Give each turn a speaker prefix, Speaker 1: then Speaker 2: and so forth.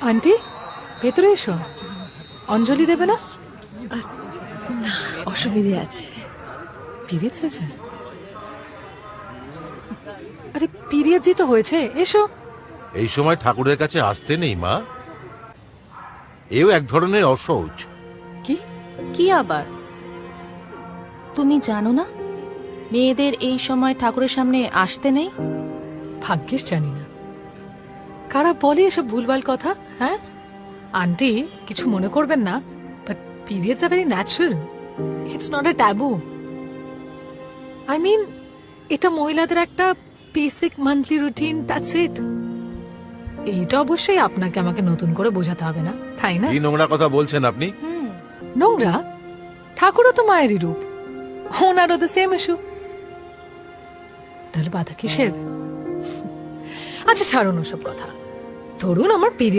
Speaker 1: Aunty ভেতরে এসো, অঞ্জলি দেবে না?
Speaker 2: অসুবিধে আছে।
Speaker 1: পিরিয়ডস হয়েছে? আরে পিরিয়ডসই তো হয়েছে, এসো।
Speaker 3: এই সময় ঠাকুরের কাছে আসতে নেই মা, এও এক ধরনের অসহজ।
Speaker 1: কি?
Speaker 2: কি আবার? তুমি জানো না মেয়েদের এই সময় ঠাকুরের সামনে আসতে নেই?
Speaker 1: ভাগ্যিস জানি না। কারা বলে এসব ভুলভাল কথা? হ্যাঁ আন্টি, কিছু মনে করবেন না, but periods are very natural, it's not a taboo. I mean, এটা মহিলাদের একটা basic monthly routine, that's it. এইটা অবশ্যই আপনাকে আমাকে নতুন করে বোঝাতে হবে না, তাই না?
Speaker 3: কি নোংরা কথা বলছেন আপনি?
Speaker 1: নোংরা? ঠাকুরও তো মায়েরই রূপ, ওনারও তো সেম ইস্যু, তাহলে বাধা কিসের? আচ্ছা ছাড়ুন ওসব কথা। ধরুন আমার পিরিয়ড